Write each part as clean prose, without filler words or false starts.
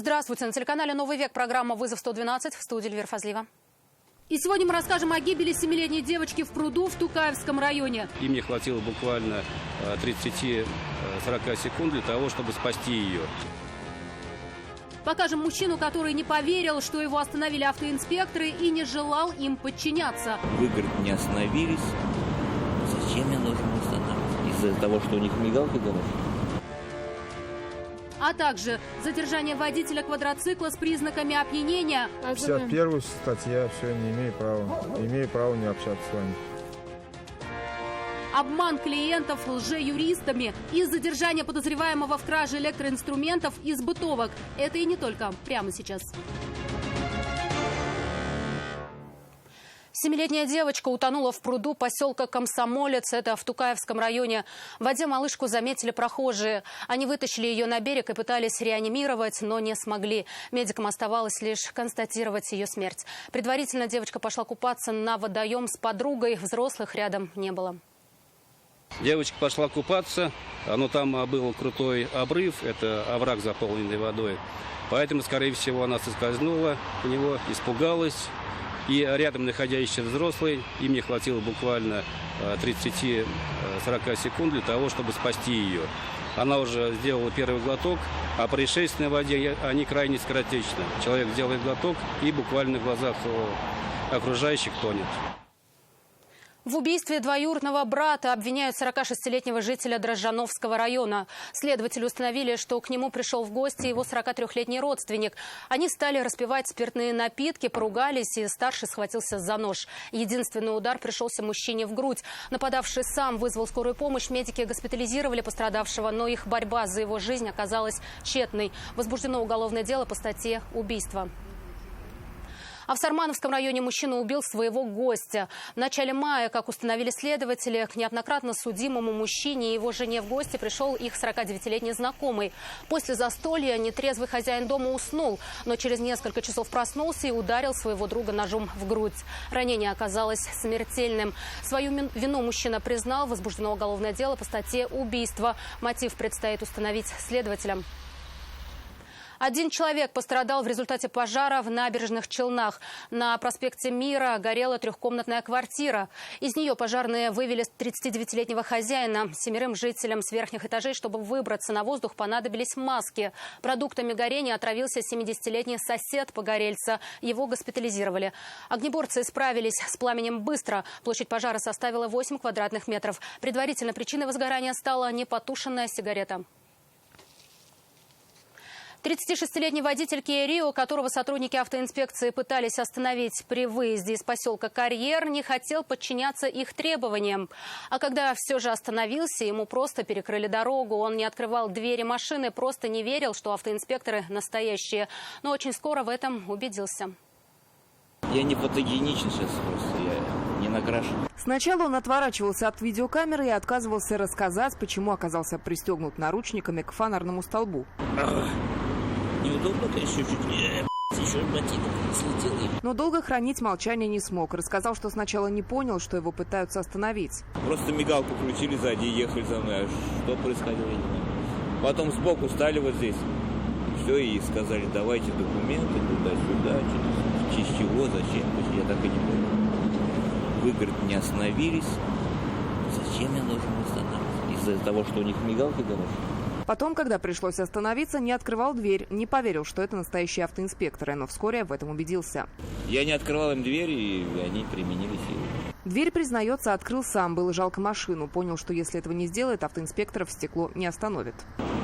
Здравствуйте. На телеканале «Новый век» программа «Вызов 112» в студии Эльвира Фазлиева. И сегодня мы расскажем о гибели 7-летней девочки в пруду в Тукаевском районе. Им не хватило буквально 30-40 секунд для того, чтобы спасти ее. Покажем мужчину, который не поверил, что его остановили автоинспекторы и не желал им подчиняться. Вы, говорит, не остановились. Зачем я должен останавливаться? Из-за того, что у них мигалка горит? А также задержание водителя квадроцикла с признаками опьянения. 51 статья, все, не имею права. Имею право не общаться с вами. Обман клиентов лжеюристами и задержание подозреваемого в краже электроинструментов из бытовок. Это и не только. Прямо сейчас. 7-летняя девочка утонула в пруду поселка Комсомолец, это в Тукаевском районе. В воде малышку заметили прохожие. Они вытащили ее на берег и пытались реанимировать, но не смогли. Медикам оставалось лишь констатировать ее смерть. Предварительно девочка пошла купаться на водоем с подругой. Взрослых рядом не было. Девочка пошла купаться, но там был крутой обрыв, это овраг, заполненный водой. Поэтому, скорее всего, она соскользнула в него, испугалась. И рядом находящийся взрослый, им не хватило буквально 30-40 секунд для того, чтобы спасти ее. Она уже сделала первый глоток, а происшествия на воде, они крайне скоротечны. Человек делает глоток и буквально в глазах окружающих тонет. В убийстве двоюродного брата обвиняют 46-летнего жителя Дрожжановского района. Следователи установили, что к нему пришел в гости его 43-летний родственник. Они стали распивать спиртные напитки, поругались, и старший схватился за нож. Единственный удар пришелся мужчине в грудь. Нападавший сам вызвал скорую помощь. Медики госпитализировали пострадавшего, но их борьба за его жизнь оказалась тщетной. Возбуждено уголовное дело по статье «Убийство». А в Сармановском районе мужчина убил своего гостя. В начале мая, как установили следователи, к неоднократно судимому мужчине и его жене в гости пришел их 49-летний знакомый. После застолья нетрезвый хозяин дома уснул, но через несколько часов проснулся и ударил своего друга ножом в грудь. Ранение оказалось смертельным. Свою вину мужчина признал. Возбуждено уголовное дело по статье «Убийство». Мотив предстоит установить следователям. Один человек пострадал в результате пожара в Набережных Челнах. На проспекте Мира горела трехкомнатная квартира. Из нее пожарные вывели 39-летнего хозяина. 7 жителям с верхних этажей, чтобы выбраться на воздух, понадобились маски. Продуктами горения отравился 70-летний сосед погорельца. Его госпитализировали. Огнеборцы справились с пламенем быстро. Площадь пожара составила 8 квадратных метров. Предварительно причиной возгорания стала непотушенная сигарета. 36-летний водитель Kia Rio, которого сотрудники автоинспекции пытались остановить при выезде из поселка Карьер, не хотел подчиняться их требованиям. А когда все же остановился, ему просто перекрыли дорогу. Он не открывал двери машины, просто не верил, что автоинспекторы настоящие. Но очень скоро в этом убедился. Я не фотогеничен сейчас просто, я не накрашен. Сначала он отворачивался от видеокамеры и отказывался рассказать, почему оказался пристегнут наручниками к фонарному столбу. Неудобно, конечно, чуть-чуть. Еще ботинок слетел. Но долго хранить молчание не смог. Рассказал, что сначала не понял, что его пытаются остановить. Просто мигалку крутили сзади и ехали за мной. А что происходило, я не знаю. Потом сбоку стали вот здесь. Все, и сказали, давайте документы туда-сюда. В честь чего, зачем? Я так и не понял. Вы, говорит, не остановились. Зачем я должен останавливаться? Из-за того, что у них мигалка горит? Потом, когда пришлось остановиться, не открывал дверь, не поверил, что это настоящие автоинспекторы, но вскоре в этом убедился. Я не открывал им дверь, и они применили силу. Дверь, признается, открыл сам, было жалко машину. Понял, что если этого не сделает, автоинспекторов стекло не остановит.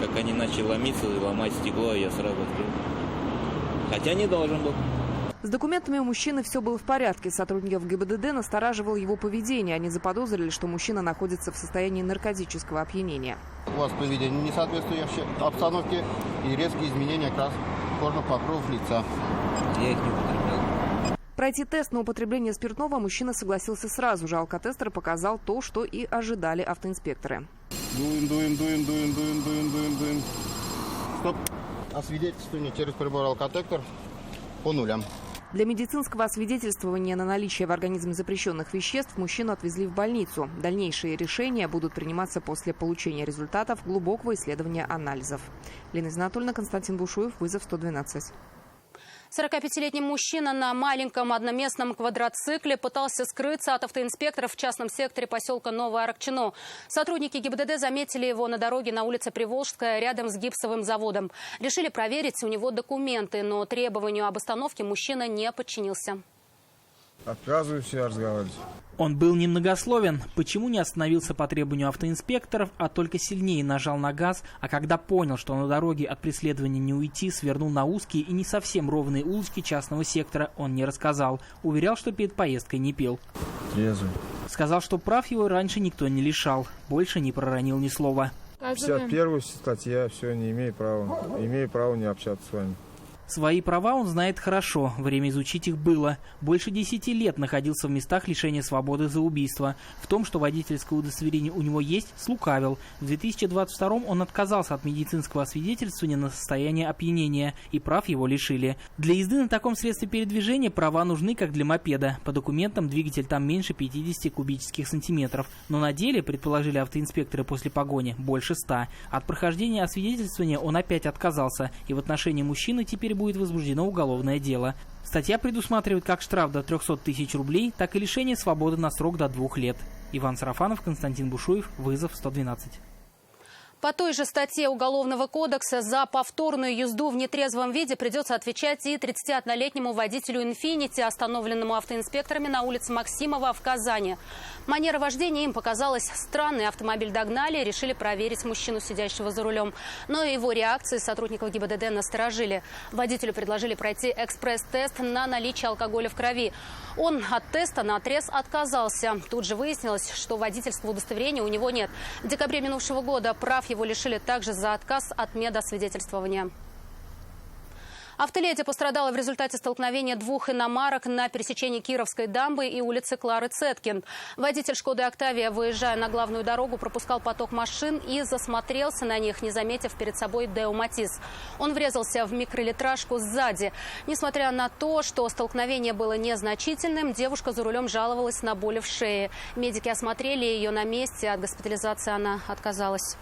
Как они начали ломиться и ломать стекло, я сразу открыл. Хотя не должен был. С документами у мужчины все было в порядке. Сотрудников ГИБДД настораживало его поведение. Они заподозрили, что мужчина находится в состоянии наркотического опьянения. У вас поведение не соответствует обстановке и резкие изменения кожных покровов лица. Я их не употреблял. Пройти тест на употребление спиртного мужчина согласился сразу же. Алкотестер показал то, что и ожидали автоинспекторы. Дуем. Стоп. Освидетельствование через прибор алкотестер по нулям. Для медицинского освидетельствования на наличие в организме запрещенных веществ мужчину отвезли в больницу. Дальнейшие решения будут приниматься после получения результатов глубокого исследования анализов. Лена Знатульна, Константин Бушуев, вызов 112. 45-летний мужчина на маленьком одноместном квадроцикле пытался скрыться от автоинспекторов в частном секторе поселка Новое Аракчино. Сотрудники ГИБДД заметили его на дороге на улице Приволжская рядом с гипсовым заводом. Решили проверить у него документы, но требованию об остановке мужчина не подчинился. Отказываюсь я разговаривать. Он был немногословен. Почему не остановился по требованию автоинспекторов, а только сильнее нажал на газ, а когда понял, что на дороге от преследования не уйти, свернул на узкие и не совсем ровные улочки частного сектора, он не рассказал. Уверял, что перед поездкой не пил. Трезвый. Сказал, что прав его раньше никто не лишал. Больше не проронил ни слова. 51 статья, все, не имею права. Имею право не общаться с вами. Свои права он знает хорошо, время изучить их было. Больше 10 лет находился в местах лишения свободы за убийство. В том, что водительское удостоверение у него есть, слукавил. В 2022 он отказался от медицинского освидетельствования на состояние опьянения, и прав его лишили. Для езды на таком средстве передвижения права нужны, как для мопеда. По документам двигатель там меньше 50 кубических сантиметров. Но на деле, предположили автоинспекторы после погони, больше 100. От прохождения освидетельствования он опять отказался, и в отношении мужчины теперь будет возбуждено уголовное дело. Статья предусматривает как штраф до 300 тысяч рублей, так и лишение свободы на срок до 2 лет. Иван Сарафанов, Константин Бушуев, вызов 112. По той же статье Уголовного кодекса за повторную езду в нетрезвом виде придется отвечать и 31-летнему водителю «Инфинити», остановленному автоинспекторами на улице Максимова в Казани. Манера вождения им показалась странной. Автомобиль догнали и решили проверить мужчину, сидящего за рулем. Но его реакции сотрудников ГИБДД насторожили. Водителю предложили пройти экспресс-тест на наличие алкоголя в крови. Он от теста наотрез отказался. Тут же выяснилось, что водительского удостоверения у него нет. В декабре минувшего года прав его лишили также за отказ от медосвидетельствования. Автоледи пострадала в результате столкновения двух иномарок на пересечении Кировской дамбы и улицы Клары Цеткин. Водитель «Шкоды Октавия», выезжая на главную дорогу, пропускал поток машин и засмотрелся на них, не заметив перед собой Део Матис. Он врезался в микролитражку сзади. Несмотря на то, что столкновение было незначительным, девушка за рулем жаловалась на боли в шее. Медики осмотрели ее на месте, от госпитализации она отказалась.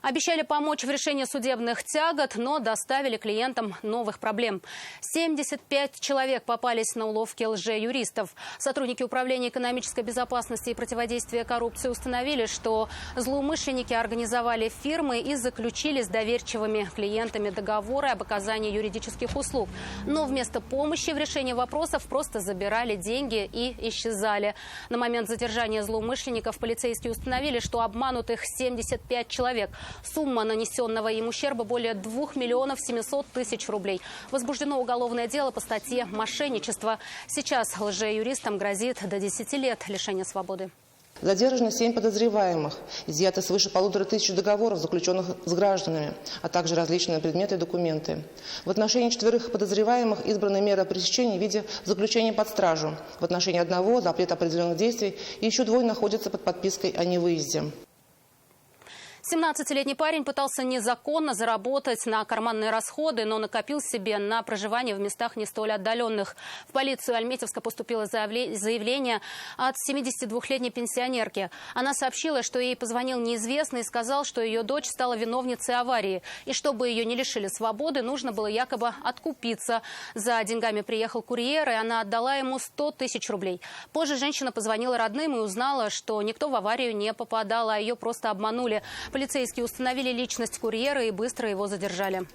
Обещали помочь в решении судебных тягот, но доставили клиентам новых проблем. 75 человек попались на уловки лжеюристов. Сотрудники Управления экономической безопасности и противодействия коррупции установили, что злоумышленники организовали фирмы и заключили с доверчивыми клиентами договоры об оказании юридических услуг. Но вместо помощи в решении вопросов просто забирали деньги и исчезали. На момент задержания злоумышленников полицейские установили, что обманутых 75 человек. Сумма нанесенного им ущерба более 2 миллионов 700 тысяч рублей. Возбуждено уголовное дело по статье «Мошенничество». Сейчас лжеюристам грозит до 10 лет лишения свободы. Задержано 7 подозреваемых. Изъято свыше 1500 договоров, заключенных с гражданами, а также различные предметы и документы. В отношении 4 подозреваемых избраны меры пресечения в виде заключения под стражу. В отношении одного – запрет определенных действий, и еще 2 находятся под подпиской о невыезде. 17-летний парень пытался незаконно заработать на карманные расходы, но накопил себе на проживание в местах не столь отдаленных. В полицию Альметьевска поступило заявление от 72-летней пенсионерки. Она сообщила, что ей позвонил неизвестный и сказал, что ее дочь стала виновницей аварии. И чтобы ее не лишили свободы, нужно было якобы откупиться. За деньгами приехал курьер, и она отдала ему 100 тысяч рублей. Позже женщина позвонила родным и узнала, что никто в аварию не попадал, а ее просто обманули. Полицейские установили личность курьера и быстро его задержали.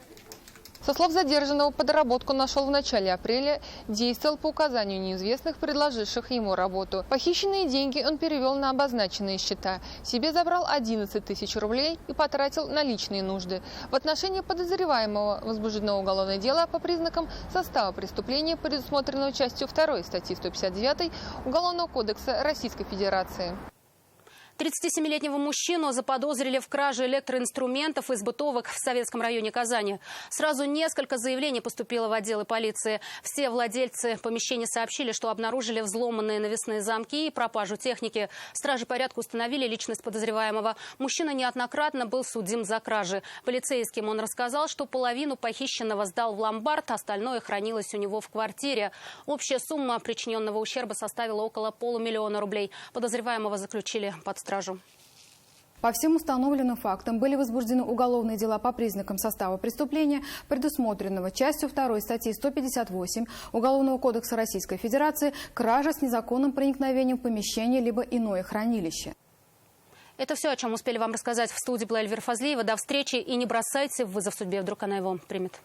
Со слов задержанного, подработку нашел в начале апреля, действовал по указанию неизвестных, предложивших ему работу. Похищенные деньги он перевел на обозначенные счета. Себе забрал 11 тысяч рублей и потратил на личные нужды. В отношении подозреваемого возбуждено уголовное дело по признакам состава преступления, предусмотренного частью 2 статьи 159 Уголовного кодекса Российской Федерации. 37-летнего мужчину заподозрили в краже электроинструментов из бытовок в Советском районе Казани. Сразу несколько заявлений поступило в отделы полиции. Все владельцы помещений сообщили, что обнаружили взломанные навесные замки и пропажу техники. Стражи порядка установили личность подозреваемого. Мужчина неоднократно был судим за кражи. Полицейским он рассказал, что половину похищенного сдал в ломбард, остальное хранилось у него в квартире. Общая сумма причиненного ущерба составила около $500 000 рублей. Подозреваемого заключили под стражу. По всем установленным фактам были возбуждены уголовные дела по признакам состава преступления, предусмотренного частью 2 статьи 158 Уголовного кодекса Российской Федерации «Кража с незаконным проникновением в помещение либо иное хранилище». Это все, о чем успели вам рассказать. В студии была Эльвира Фазлиева. До встречи и не бросайте вызов судьбе, вдруг она его примет.